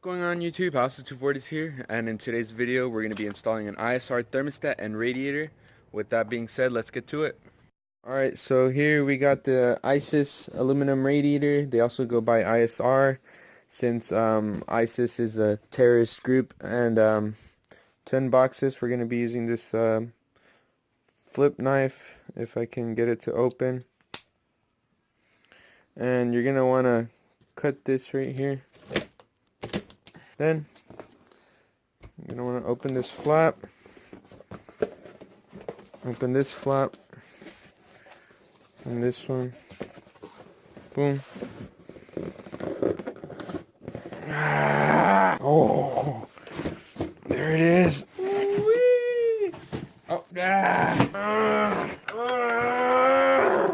Going on YouTube, House240 is here, and in today's video we're going to be installing an ISR thermostat and radiator. With that being said, let's get to it. Alright, so here we got the ISIS aluminum radiator. They also go by ISR since ISIS is a terrorist group, and to unbox this we're going to be using this flip knife, if I can get it to open. And you're going to want to cut this right here. Then you're going to want to open this flap, open this flap, and this one. Boom. Ah, oh, there it is. Whee! Oh,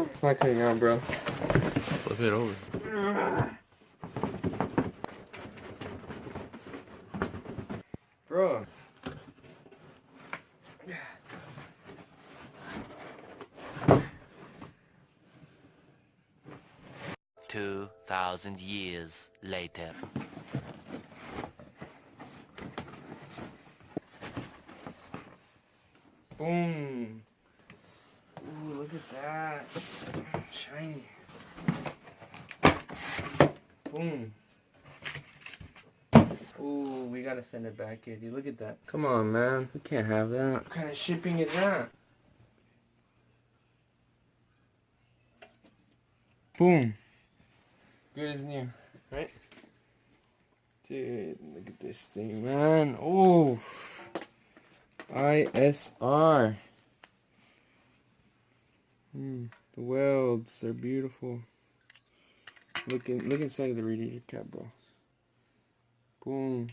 it's not cutting out, bro. Flip it over. Bro. 2,000 years later. Boom. Ooh, look at that. Shiny. Boom. Ooh, we gotta send it back, Eddie. Look at that. Come on, man. We can't have that. What kind of shipping is that? Boom. Good as new, right? Dude, look at this thing, man. Oh, ISR. The welds are beautiful. Look inside of the radiator cap, bro. Boom.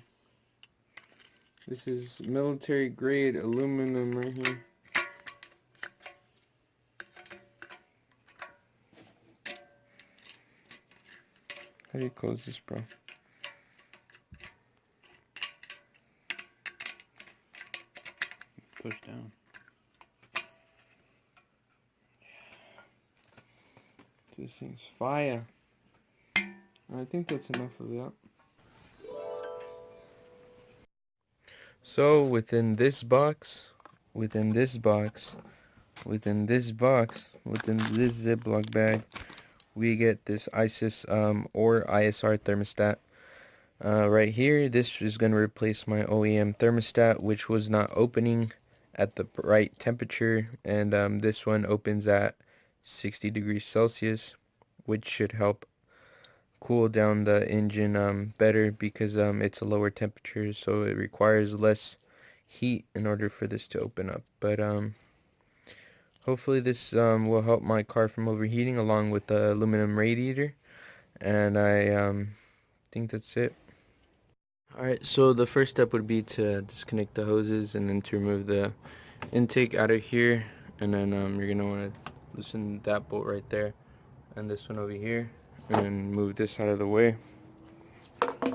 This is military grade aluminum right here. How do you close this, bro? Push down. This thing's fire. I think that's enough of that. So within this Ziploc bag, we get this ISIS or ISR thermostat. Right here, this is going to replace my OEM thermostat, which was not opening at the right temperature, and this one opens at 60 degrees Celsius, which should help cool down the engine better, because it's a lower temperature, so it requires less heat in order for this to open up. But hopefully this will help my car from overheating, along with the aluminum radiator. And I think that's it. Alright, so the first step would be to disconnect the hoses, and then to remove the intake out of here. And then you're going to want to loosen that bolt right there, and this one over here, and then move this out of the way.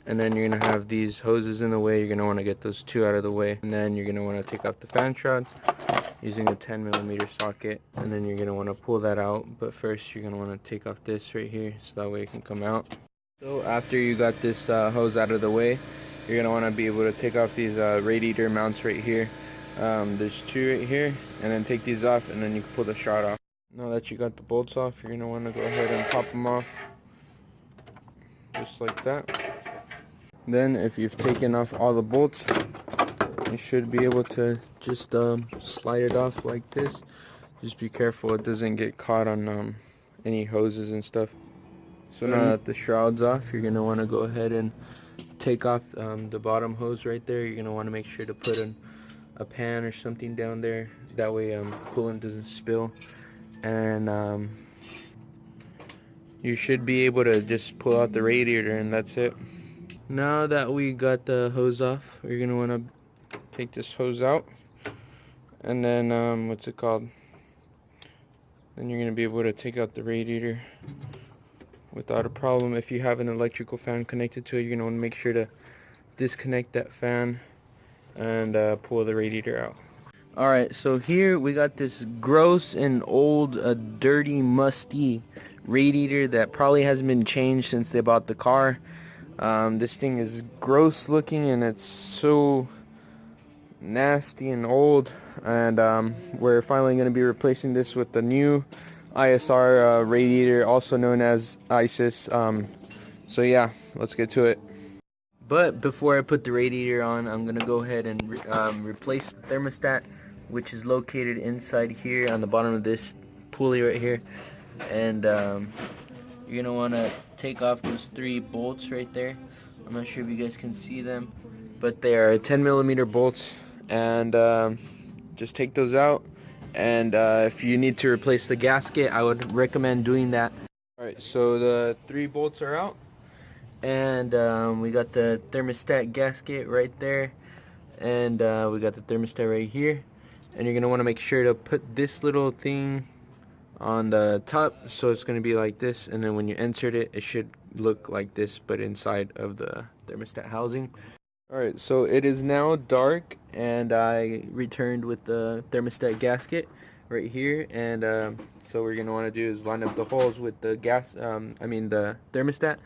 And then you're going to have these hoses in the way. You're going to want to get those two out of the way. And then you're going to want to take off the fan shroud using a 10mm socket, and then you're going to want to pull that out. But first you're going to want to take off this right here, so that way it can come out. So after you got this hose out of the way, you're going to want to be able to take off these radiator mounts right here. There's two right here, and then take these off, and then you can pull the shroud off. Now that you got the bolts off, you're going to want to go ahead and pop them off, just like that. Then if you've taken off all the bolts, you should be able to just slide it off like this. Just be careful it doesn't get caught on any hoses and stuff. So now that the shroud's off, you're going to want to go ahead and take off the bottom hose right there. You're going to want to make sure to put a pan or something down there. That way coolant doesn't spill. And you should be able to just pull out the radiator, and that's it. Now that we got the hose off, you're going to want to take this hose out. And then, then you're going to be able to take out the radiator without a problem. If you have an electrical fan connected to it, you're going to want to make sure to disconnect that fan and pull the radiator out. Alright, so here we got this gross and old, dirty, musty radiator that probably hasn't been changed since they bought the car. This thing is gross looking and it's so nasty and old, and we're finally going to be replacing this with the new ISR radiator, also known as ISIS. So yeah, let's get to it. But before I put the radiator on, I'm going to go ahead and replace the thermostat, which is located inside here on the bottom of this pulley right here. And you're going to want to take off those 3 bolts right there. I'm not sure if you guys can see them, but they are 10mm bolts, and just take those out. And if you need to replace the gasket, I would recommend doing that. Alright, so the 3 bolts are out, and we got the thermostat gasket right there, and we got the thermostat right here. And you're going to want to make sure to put this little thing on the top, so it's going to be like this, and then when you insert it, it should look like this, but inside of the thermostat housing. Alright, so it is now dark, and I returned with the thermostat gasket right here, and so what we're going to want to do is line up the holes with the the thermostat,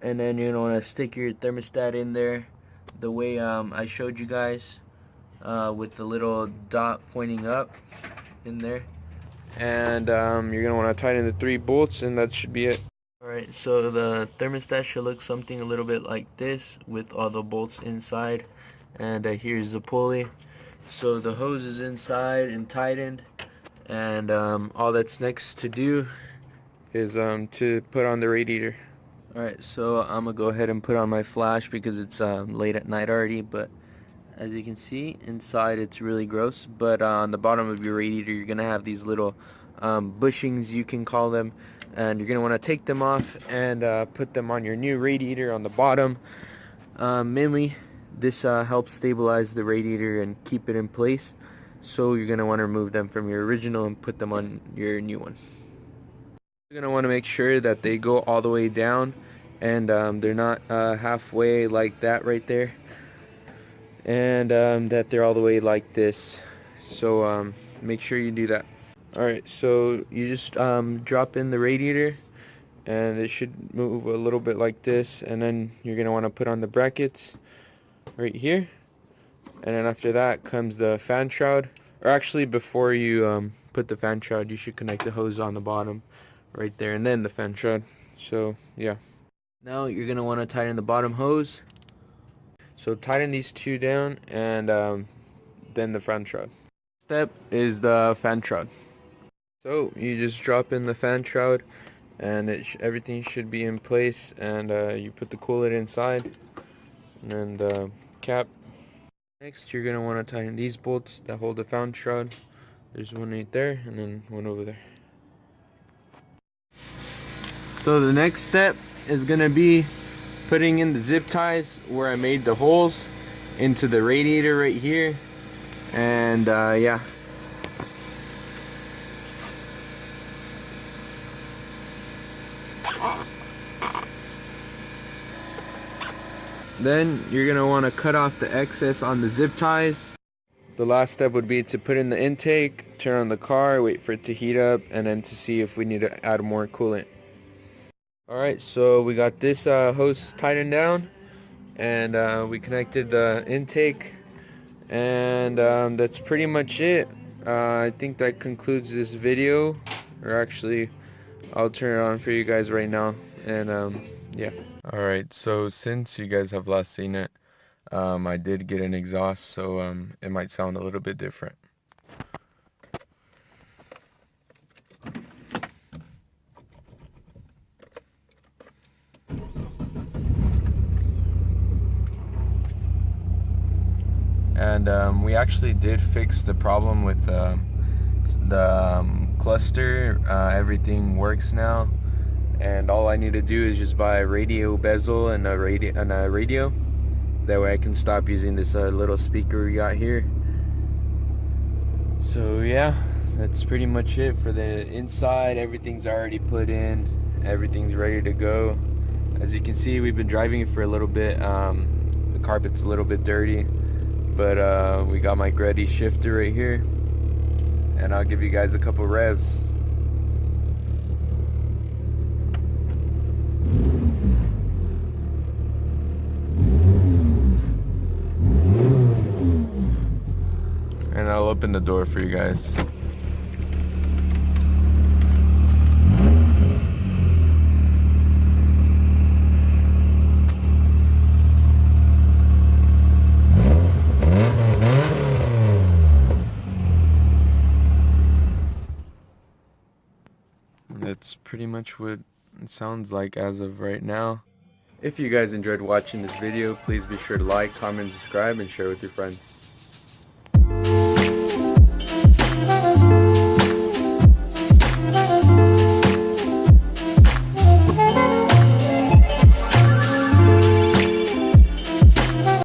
and then you're going to want to stick your thermostat in there the way I showed you guys, with the little dot pointing up in there. And you're going to want to tighten the 3 bolts, and that should be it. Alright, so the thermostat should look something a little bit like this with all the bolts inside, and here's the pulley. So the hose is inside and tightened, and all that's next to do is to put on the radiator. Alright, so I'm going to go ahead and put on my flash because it's late at night already, but as you can see, inside it's really gross, but on the bottom of your radiator you're going to have these little bushings, you can call them, and you're going to want to take them off and put them on your new radiator on the bottom. Mainly, this helps stabilize the radiator and keep it in place, so you're going to want to remove them from your original and put them on your new one. You're going to want to make sure that they go all the way down, and they're not halfway like that right there, and that they're all the way like this. So make sure you do that. Alright, so you just drop in the radiator, and it should move a little bit like this, and then you're going to want to put on the brackets right here, and then after that comes the fan shroud. Or actually, before you put the fan shroud, you should connect the hose on the bottom right there, and then the fan shroud. So yeah, now you're going to want to tighten the bottom hose. So tighten these 2 down, and then the fan shroud. Step is the fan shroud. So you just drop in the fan shroud, and everything should be in place, and you put the coolant inside, and the cap. Next, you're going to want to tighten these bolts that hold the fan shroud. There's one right there, and then one over there. So the next step is going to be putting in the zip ties where I made the holes into the radiator right here, and yeah. Then you're going to want to cut off the excess on the zip ties. The last step would be to put in the intake, turn on the car, wait for it to heat up, and then to see if we need to add more coolant. Alright, so we got this hose tightened down, and we connected the intake, and that's pretty much it. I think that concludes this video, or actually I'll turn it on for you guys right now, and yeah. Alright, so since you guys have last seen it, I did get an exhaust, so it might sound a little bit different. And we actually did fix the problem with the cluster. Everything works now, and all I need to do is just buy a radio bezel and a radio. That way I can stop using this little speaker we got here. So yeah, that's pretty much it for the inside. Everything's already put in, everything's ready to go. As you can see, we've been driving it for a little bit. The carpet's a little bit dirty, but we got my Greddy shifter right here, and I'll give you guys a couple revs. open the door for you guys. That's pretty much what it sounds like as of right now. If you guys enjoyed watching this video, please be sure to like, comment, subscribe, and share with your friends.